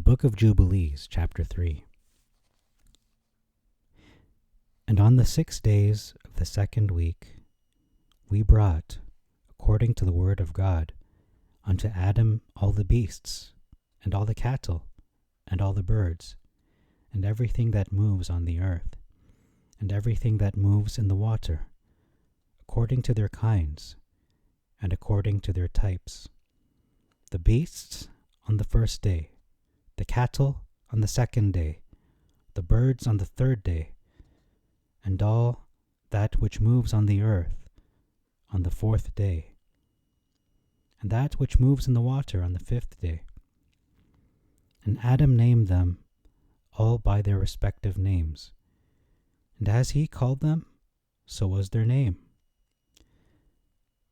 book of Jubilees, chapter 3. And on the 6 days of the 2nd week, we brought, according to the word of God, unto Adam all the beasts, and all the cattle, and all the birds, and everything that moves on the earth, and everything that moves in the water, according to their kinds, and according to their types. The beasts on the 1st day, the cattle on the 2nd day, the birds on the 3rd day, and all that which moves on the earth on the 4th day, and that which moves in the water on the 5th day. And Adam named them all by their respective names, and as he called them, so was their name.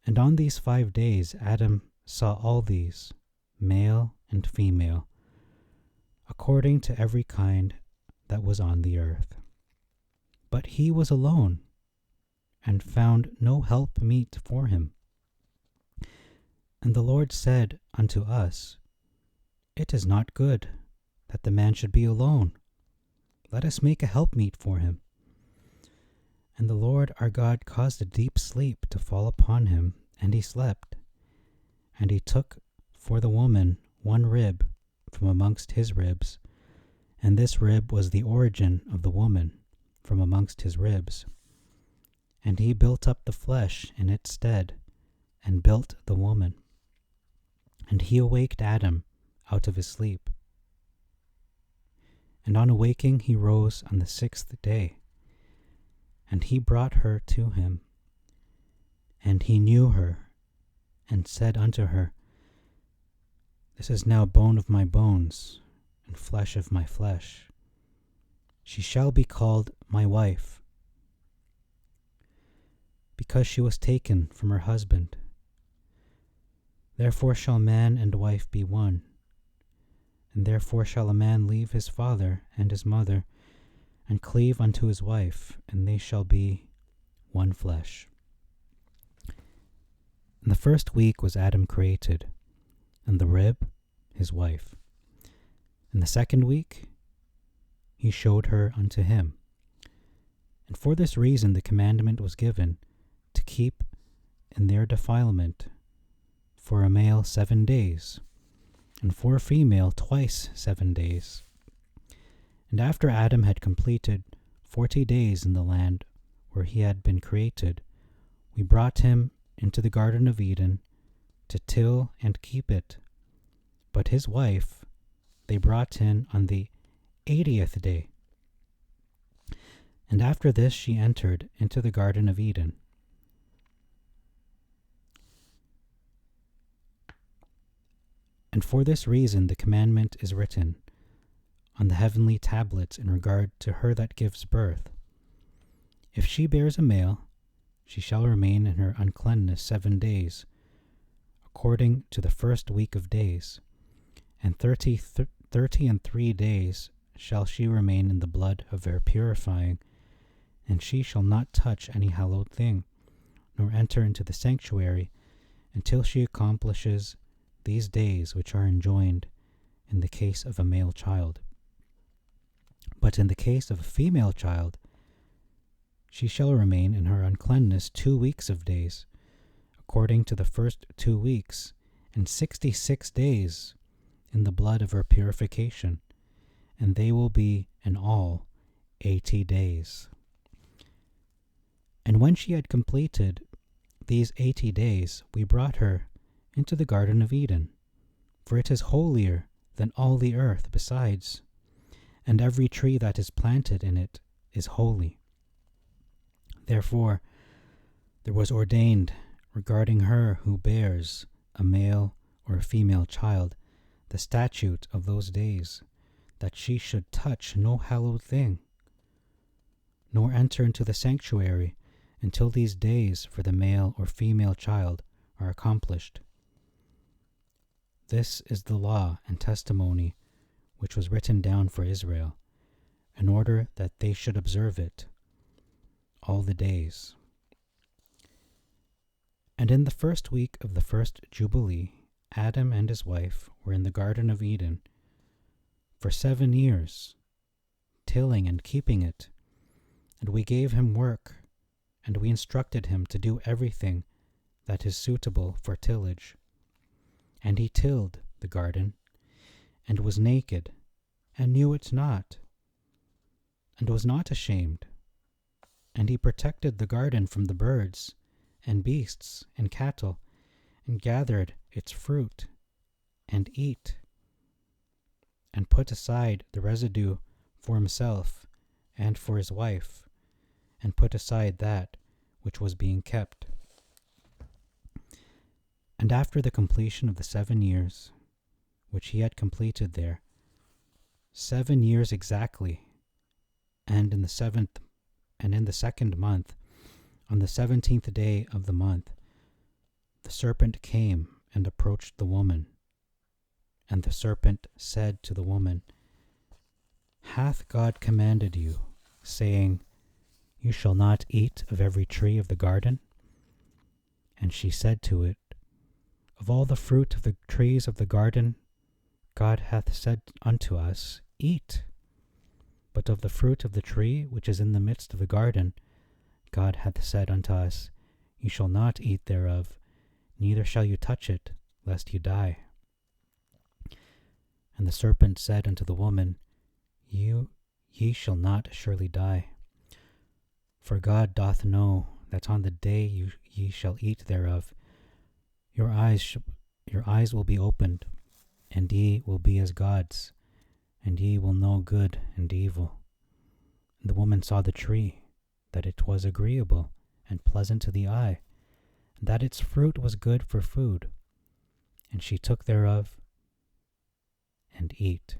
And on these 5 days Adam saw all these, male and female, according to every kind that was on the earth. But he was alone, and found no help meet for him. And the Lord said unto us, It is not good that the man should be alone. Let us make a helpmeet for him. And the Lord our God caused a deep sleep to fall upon him, and he slept. And he took for the woman one rib from amongst his ribs, and this rib was the origin of the woman from amongst his ribs. And he built up the flesh in its stead, and built the woman. And he awaked Adam out of his sleep. And on awaking he rose on the 6th day, and he brought her to him. And he knew her, and said unto her, This is now bone of my bones, and flesh of my flesh. She shall be called my wife, because she was taken from her husband. Therefore shall man and wife be one, and therefore shall a man leave his father and his mother, and cleave unto his wife, and they shall be one flesh. In the 1st week was Adam created, and the rib his wife. In the 2nd week he showed her unto him. And for this reason the commandment was given, to keep in their defilement for a male 7 days, and for a female twice 7 days. And after Adam had completed 40 days in the land where he had been created, we brought him into the Garden of Eden to till and keep it. But his wife they brought in on the 80th day. And after this she entered into the Garden of Eden. And for this reason the commandment is written on the heavenly tablets in regard to her that gives birth. If she bears a male, she shall remain in her uncleanness 7 days, according to the 1st week of days, and 33 days shall she remain in the blood of her purifying, and she shall not touch any hallowed thing, nor enter into the sanctuary, until she accomplishes these days which are enjoined in the case of a male child. But in the case of a female child, she shall remain in her uncleanness 2 weeks of days, according to the 1st 2 weeks, and 66 days in the blood of her purification, and they will be in all 80 days. And when she had completed these 80 days, we brought her into the Garden of Eden, for it is holier than all the earth besides, and every tree that is planted in it is holy. Therefore there was ordained regarding her who bears a male or a female child the statute of those days, that she should touch no hallowed thing, nor enter into the sanctuary until these days for the male or female child are accomplished. This is the law and testimony which was written down for Israel, in order that they should observe it all the days. And in the 1st week of the 1st Jubilee, Adam and his wife were in the Garden of Eden, for 7 years, tilling and keeping it. And we gave him work, and we instructed him to do everything that is suitable for tillage. And he tilled the garden, and was naked, and knew it not, and was not ashamed. And he protected the garden from the birds, and beasts, and cattle, and gathered its fruit, and eat, and put aside the residue for himself and for his wife, and put aside that which was being kept. And after the completion of the 7 years, which he had completed there, 7 years exactly, and in the 2nd month, on the 17th day of the month, the serpent came and approached the woman. And the serpent said to the woman, Hath God commanded you, saying, You shall not eat of every tree of the garden? And she said to it, Of all the fruit of the trees of the garden, God hath said unto us, Eat. But of the fruit of the tree which is in the midst of the garden, God hath said unto us, You shall not eat thereof, neither shall you touch it, lest you die. And the serpent said unto the woman, Ye shall not surely die. For God doth know that on the day ye shall eat thereof, your eyes will be opened, and ye will be as gods, and ye will know good and evil. And the woman saw the tree, that it was agreeable and pleasant to the eye, and that its fruit was good for food. And she took thereof, and eat.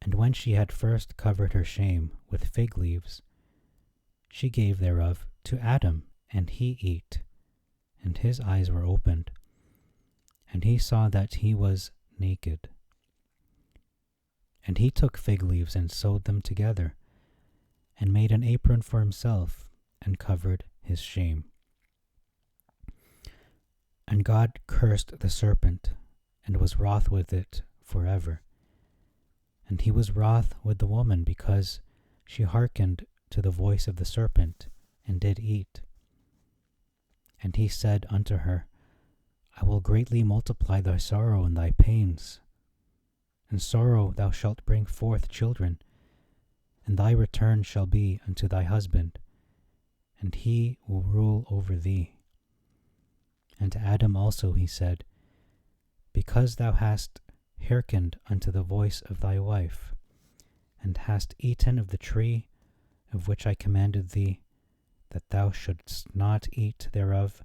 And when she had first covered her shame with fig leaves, she gave thereof to Adam, and he ate, and his eyes were opened, and he saw that he was naked. And he took fig leaves and sewed them together, and made an apron for himself, and covered his shame. And God cursed the serpent, and was wroth with it forever. And he was wroth with the woman, because she hearkened to the voice of the serpent, and did eat. And he said unto her, I will greatly multiply thy sorrow and thy pains. In sorrow thou shalt bring forth children, and thy return shall be unto thy husband, and he will rule over thee. And to Adam also he said, Because thou hast hearkened unto the voice of thy wife, and hast eaten of the tree of which I commanded thee, that thou shouldst not eat thereof,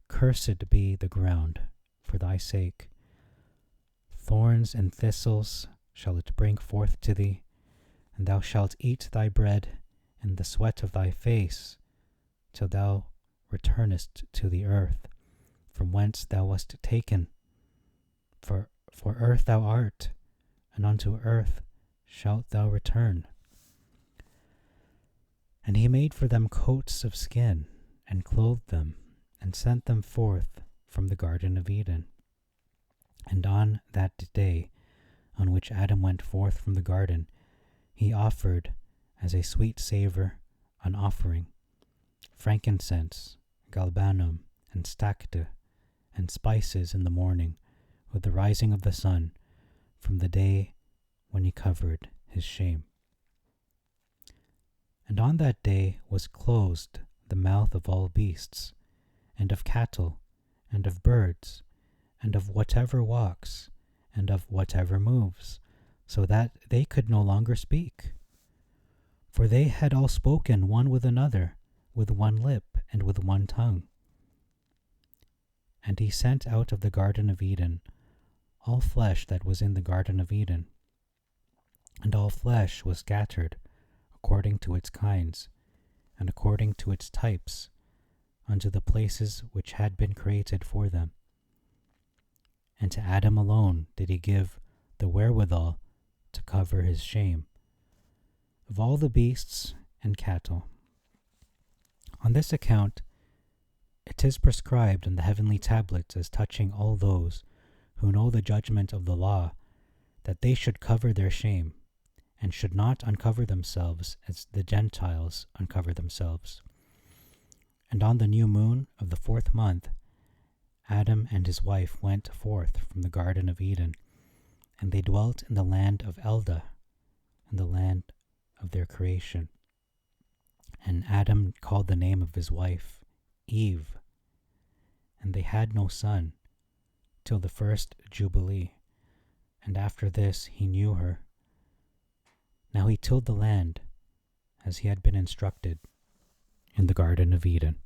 cursed be the ground for thy sake. Thorns and thistles shall it bring forth to thee, and thou shalt eat thy bread in the sweat of thy face, till thou returnest to the earth, from whence thou wast taken. For earth thou art, and unto earth shalt thou return. And he made for them coats of skin, and clothed them, and sent them forth from the Garden of Eden. And on that day on which Adam went forth from the garden, he offered as a sweet savour an offering, frankincense, galbanum, and stacte, and spices in the morning, with the rising of the sun, from the day when he covered his shame. And on that day was closed the mouth of all beasts, and of cattle, and of birds, and of whatever walks, and of whatever moves, so that they could no longer speak. For they had all spoken one with another, with one lip, and with one tongue. And he sent out of the Garden of Eden all flesh that was in the Garden of Eden, and all flesh was scattered according to its kinds, and according to its types, unto the places which had been created for them. And to Adam alone did he give the wherewithal to cover his shame, of all the beasts and cattle. On this account it is prescribed in the heavenly tablets as touching all those who know the judgment of the law, that they should cover their shame, and should not uncover themselves as the Gentiles uncover themselves. And on the new moon of the 4th month, Adam and his wife went forth from the Garden of Eden, and they dwelt in the land of Eldah, in the land of their creation. And Adam called the name of his wife Eve, and they had no son till the first Jubilee, and after this he knew her. Now he tilled the land as he had been instructed in the Garden of Eden.